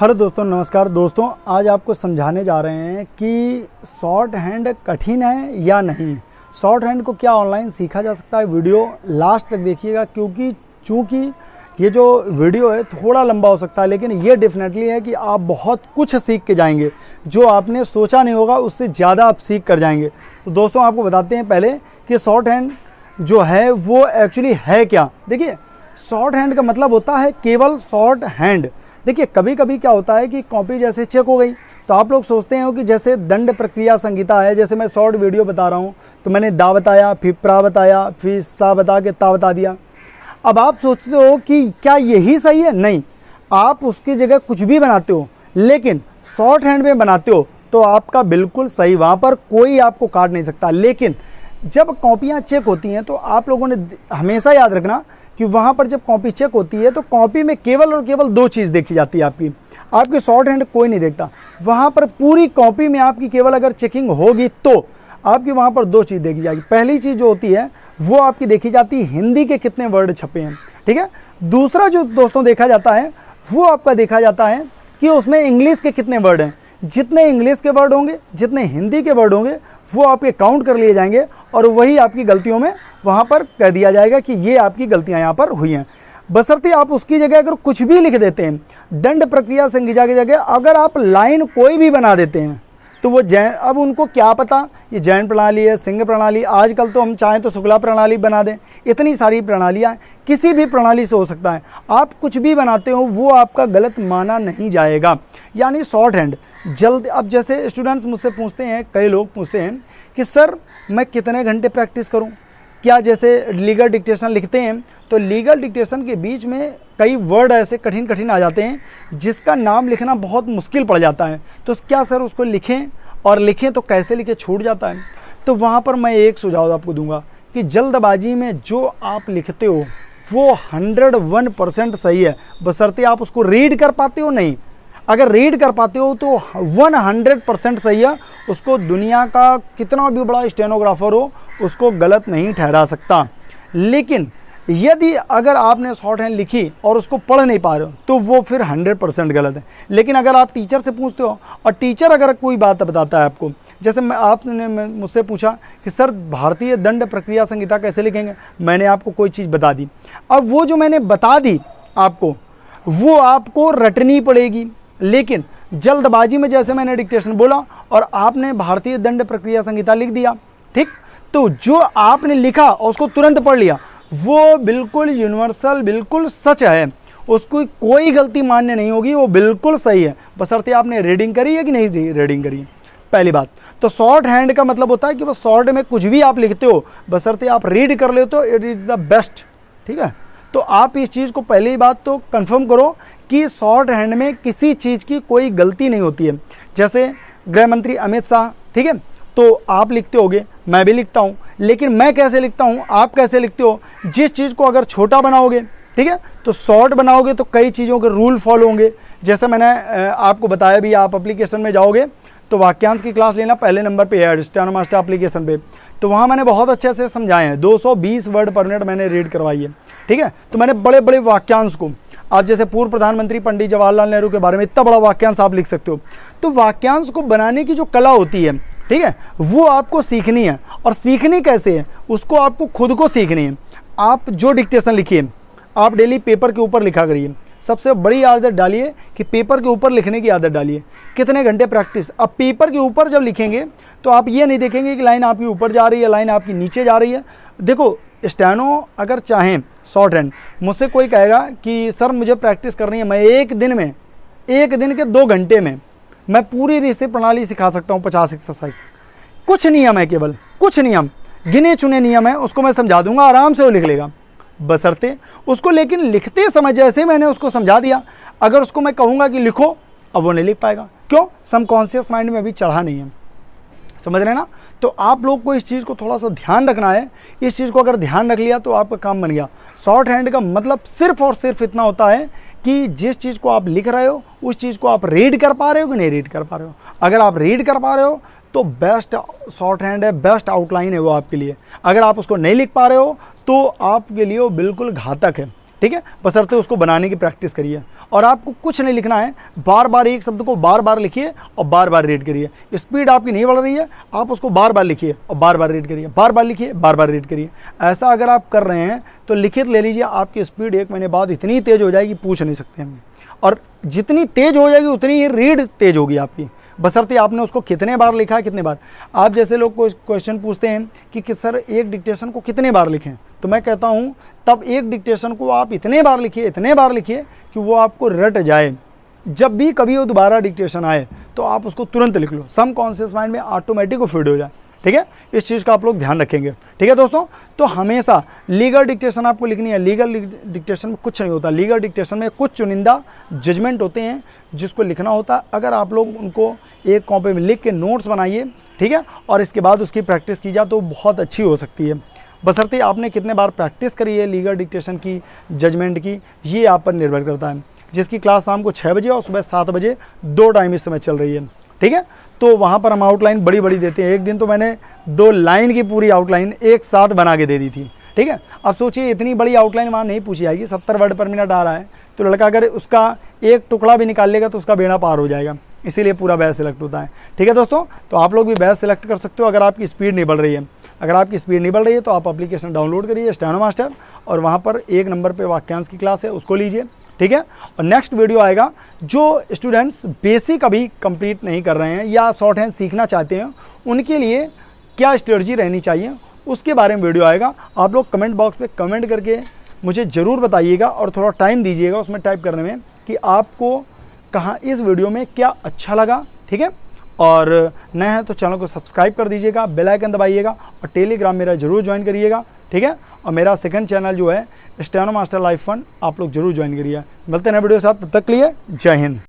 Hello दोस्तों, नमस्कार दोस्तों। आज आपको समझाने जा रहे हैं कि शॉर्ट हैंड कठिन है या नहीं। शॉर्ट हैंड को क्या ऑनलाइन सीखा जा सकता है। वीडियो लास्ट तक देखिएगा क्योंकि चूँकि ये जो वीडियो है थोड़ा लंबा हो सकता है, लेकिन ये डेफिनेटली है कि आप बहुत कुछ सीख के जाएंगे। जो आपने सोचा नहीं होगा उससे ज़्यादा आप सीख कर जाएंगे। तो दोस्तों आपको बताते हैं पहले कि शॉर्ट हैंड जो है वो एक्चुअली है क्या। देखिए, शॉर्ट हैंड का मतलब होता है केवल शॉर्ट हैंड। देखिए, कभी कभी क्या होता है कि कॉपी जैसे चेक हो गई तो आप लोग सोचते हैं कि जैसे दंड प्रक्रिया संहिता है, जैसे मैं शॉर्ट वीडियो बता रहा हूँ तो मैंने दा बताया, फिर प्रा बताया, फिर सा बता के ता बता दिया। अब आप सोचते हो कि क्या यही सही है? नहीं, आप उसकी जगह कुछ भी बनाते हो, लेकिन शॉर्ट हैंड में बनाते हो तो आपका बिल्कुल सही, वहाँ पर कोई आपको काट नहीं सकता। लेकिन जब कॉपियाँ चेक होती हैं तो आप लोगों ने हमेशा याद रखना कि वहाँ पर जब कॉपी चेक होती है तो कॉपी में केवल और केवल दो चीज़ देखी जाती है आपकी शॉर्ट हैंड कोई नहीं देखता। वहाँ पर पूरी कॉपी में आपकी केवल अगर चेकिंग होगी तो आपकी वहाँ पर दो चीज़ देखी जाएगी। पहली चीज़ जो होती है वो आपकी देखी जाती है हिंदी के कितने वर्ड छपे हैं, ठीक है। दूसरा जो दोस्तों देखा जाता है वो आपका देखा जाता है कि उसमें इंग्लिश के कितने वर्ड हैं। जितने इंग्लिश के वर्ड होंगे, जितने हिंदी के वर्ड होंगे, वो आपके काउंट कर लिए जाएंगे और वही आपकी गलतियों में वहाँ पर कह दिया जाएगा कि ये आपकी गलतियाँ यहाँ पर हुई हैं। बशर्ते आप उसकी जगह अगर कुछ भी लिख देते हैं, दंड प्रक्रिया संहिता की जगह अगर आप लाइन कोई भी बना देते हैं तो वो जैन, अब उनको क्या पता ये जैन प्रणाली है, सिंह प्रणाली, आजकल तो हम चाहें तो शुक्ला प्रणाली बना दें। इतनी सारी प्रणालियाँ, किसी भी प्रणाली से हो सकता है। आप कुछ भी बनाते हो वो आपका गलत माना नहीं जाएगा। यानी शॉर्ट हैंड जल्द, अब जैसे स्टूडेंट्स मुझसे पूछते हैं, कई लोग पूछते हैं कि सर मैं कितने घंटे प्रैक्टिस करूं। क्या जैसे लीगल डिक्टेशन लिखते हैं तो लीगल डिक्टेशन के बीच में कई वर्ड ऐसे कठिन कठिन आ जाते हैं जिसका नाम लिखना बहुत मुश्किल पड़ जाता है। तो क्या सर उसको लिखें, और लिखें तो कैसे लिखे, छूट जाता है। तो वहाँ पर मैं एक सुझाव आपको दूंगा कि जल्दबाजी में जो आप लिखते हो वो 101% सही है, बशर्ते आप उसको रीड कर पाते हो। नहीं, अगर रीड कर पाते हो तो 100% सही है। उसको दुनिया का कितना भी बड़ा स्टेनोग्राफर हो उसको गलत नहीं ठहरा सकता। लेकिन यदि अगर आपने शॉर्ट हैंड लिखी और उसको पढ़ नहीं पा रहे हो तो वो फिर 100% गलत है। लेकिन अगर आप टीचर से पूछते हो और टीचर अगर कोई बात बताता है आपको, जैसे आपने मुझसे पूछा कि सर भारतीय दंड प्रक्रिया संहिता कैसे लिखेंगे, मैंने आपको कोई चीज़ बता दी। अब वो जो मैंने बता दी आपको वो आपको रटनी पड़ेगी। लेकिन जल्दबाजी में जैसे मैंने डिक्टेशन बोला और आपने भारतीय दंड प्रक्रिया संहिता लिख दिया, ठीक, तो जो आपने लिखा और उसको तुरंत पढ़ लिया वो बिल्कुल यूनिवर्सल, बिल्कुल सच है। उसको कोई गलती मान्य नहीं होगी, वो बिल्कुल सही है, बशर्ते आपने रीडिंग करी है कि नहीं रीडिंग करी है। पहली बात तो शॉर्ट हैंड का मतलब होता है कि वो शॉर्ट में कुछ भी आप लिखते हो, बशर्ते आप रीड कर लेते हो, इट इज़ द बेस्ट, ठीक है। तो आप इस चीज़ को पहली बात तो कंफर्म करो कि शॉर्ट हैंड में किसी चीज़ की कोई गलती नहीं होती है। जैसे गृह मंत्री अमित शाह, ठीक है, तो आप लिखते होगे, मैं भी लिखता हूँ, लेकिन मैं कैसे लिखता हूँ, आप कैसे लिखते हो। जिस चीज़ को अगर छोटा बनाओगे, ठीक है, तो शॉर्ट बनाओगे तो कई चीज़ों के रूल फॉलो होंगे। जैसे मैंने आपको बताया भी, आप एप्लीकेशन में जाओगे तो वाक्यांश की क्लास लेना, पहले नंबर पे है स्टेनो मास्टर एप्लीकेशन पे, तो वहाँ मैंने बहुत अच्छे से समझाए हैं। 220 वर्ड पर मिनट मैंने रीड करवाई है, ठीक है। तो मैंने बड़े बड़े वाक्यांश को, आप जैसे पूर्व प्रधानमंत्री पंडित जवाहरलाल नेहरू के बारे में इतना बड़ा वाक्यांश आप लिख सकते हो। तो वाक्यांश को बनाने की जो कला होती है, ठीक है, वो आपको सीखनी है। और सीखनी कैसे है, उसको आपको खुद को सीखनी है। आप जो डिक्टेशन लिखिए, आप डेली पेपर के ऊपर लिखा करिए। सबसे बड़ी आदत डालिए कि पेपर के ऊपर लिखने की आदत डालिए। कितने घंटे प्रैक्टिस। अब पेपर के ऊपर जब लिखेंगे तो आप ये नहीं देखेंगे कि लाइन आपकी ऊपर जा रही है, लाइन आपकी नीचे जा रही है। देखो, स्टेनो अगर चाहें शॉर्ट हैंड, मुझसे कोई कहेगा कि सर मुझे प्रैक्टिस करनी है, मैं एक दिन के 2 घंटे में मैं पूरी रिश्ते प्रणाली सिखा सकता हूँ, 50 एक्सरसाइज। कुछ नियम है, केवल कुछ नियम, गिने चुने नियम है, उसको मैं समझा दूंगा, आराम से वो लिख लेगा, बशर्ते उसको। लेकिन लिखते समय जैसे मैंने उसको समझा दिया, अगर उसको मैं कहूँगा कि लिखो, अब वो नहीं लिख पाएगा। क्यों? सबकॉन्शियस माइंड में अभी चढ़ा नहीं है, समझ रहे ना। तो आप लोग को इस चीज़ को थोड़ा सा ध्यान रखना है। इस चीज़ को अगर ध्यान रख लिया तो आपका काम बन गया। शॉर्ट हैंड का मतलब सिर्फ और सिर्फ इतना होता है कि जिस चीज़ को आप लिख रहे हो उस चीज़ को आप रीड कर पा रहे हो कि नहीं रीड कर पा रहे हो। अगर आप रीड कर पा रहे हो तो बेस्ट शॉर्ट हैंड है, बेस्ट आउटलाइन है वो आपके लिए। अगर आप उसको नहीं लिख पा रहे हो तो आपके लिए वो बिल्कुल घातक है। ठीक है, बशर्ते उसको बनाने की प्रैक्टिस करिए। और आपको कुछ नहीं लिखना है, बार बार एक शब्द को बार बार लिखिए और बार बार रीड करिए। स्पीड आपकी नहीं बढ़ रही है, आप उसको बार बार लिखिए और बार बार रीड करिए, बार बार लिखिए, बार बार रीड करिए। ऐसा अगर आप कर रहे हैं तो लिखित ले लीजिए, आपकी स्पीड 1 महीने बाद इतनी तेज़ हो जाएगी, पूछ नहीं सकते हम। और जितनी तेज़ हो जाएगी उतनी ही रीड तेज़ होगी आपकी, बशर्ते आपने उसको कितने बार लिखा है, कितने बार। आप जैसे लोग को क्वेश्चन पूछते हैं कि सर एक डिक्टेशन को कितने बार लिखें, तो मैं कहता हूँ तब एक डिक्टेशन को आप इतने बार लिखिए, इतने बार लिखिए कि वो आपको रट जाए। जब भी कभी वो दोबारा डिक्टेशन आए तो आप उसको तुरंत लिख लो, सम कॉन्शियस माइंड में ऑटोमेटिक वो फीड हो जाए। ठीक है, इस चीज़ का आप लोग ध्यान रखेंगे। ठीक है दोस्तों, तो हमेशा लीगल डिक्टेशन आपको लिखनी है। लीगल डिक्टेशन में कुछ नहीं होता, लीगल डिक्टेशन में कुछ चुनिंदा जजमेंट होते हैं जिसको लिखना होता है। अगर आप लोग उनको एक कॉपी में लिख के नोट्स बनाइए, ठीक है, और इसके बाद उसकी प्रैक्टिस की जाए तो बहुत अच्छी हो सकती है। बशर्ते आपने कितने बार प्रैक्टिस करी है लीगल डिक्टेशन की, जजमेंट की, ये आप पर निर्भर करता है। जिसकी क्लास शाम को 6 बजे और सुबह 7 बजे 2 टाइम इस समय चल रही है। ठीक है, तो वहाँ पर हम आउटलाइन बड़ी बड़ी देते हैं। एक दिन तो मैंने 2 लाइन की पूरी आउटलाइन एक साथ बना के दे दी थी। ठीक है, अब सोचिए इतनी बड़ी आउटलाइन वहाँ नहीं पूछी जाएगी। 70 वर्ड पर मिनट आ रहा है तो लड़का अगर उसका एक टुकड़ा भी निकाल लेगा तो उसका बेड़ा पार हो जाएगा, इसीलिए पूरा बैच सिलेक्ट होता है। ठीक है दोस्तों, तो आप लोग भी बैच सिलेक्ट कर सकते हो अगर आपकी स्पीड नहीं बढ़ रही है। अगर आपकी स्पीड नहीं बढ़ रही है तो आप एप्लीकेशन डाउनलोड करिए स्टेनो मास्टर, और वहाँ पर 1 नंबर पे वाक्यांश की क्लास है, उसको लीजिए। ठीक है, और नेक्स्ट वीडियो आएगा जो स्टूडेंट्स बेसिक अभी कंप्लीट नहीं कर रहे हैं या शॉर्ट हैंड सीखना चाहते हैं, उनके लिए क्या स्ट्रेटजी रहनी चाहिए उसके बारे में वीडियो आएगा। आप लोग कमेंट बॉक्स पे कमेंट करके मुझे ज़रूर बताइएगा और थोड़ा टाइम दीजिएगा उसमें टाइप करने में कि आपको कहाँ इस वीडियो में क्या अच्छा लगा। ठीक है, और नए हैं तो चैनल को सब्सक्राइब कर दीजिएगा, बेल आइकन दबाइएगा और टेलीग्राम मेरा जरूर ज्वाइन करिएगा। ठीक है, और मेरा सेकंड चैनल जो है स्टेनो मास्टर लाइफ फन, आप लोग जरूर ज्वाइन करिए। मिलते हैं वीडियो के साथ, तब तक के लिए जय हिंद।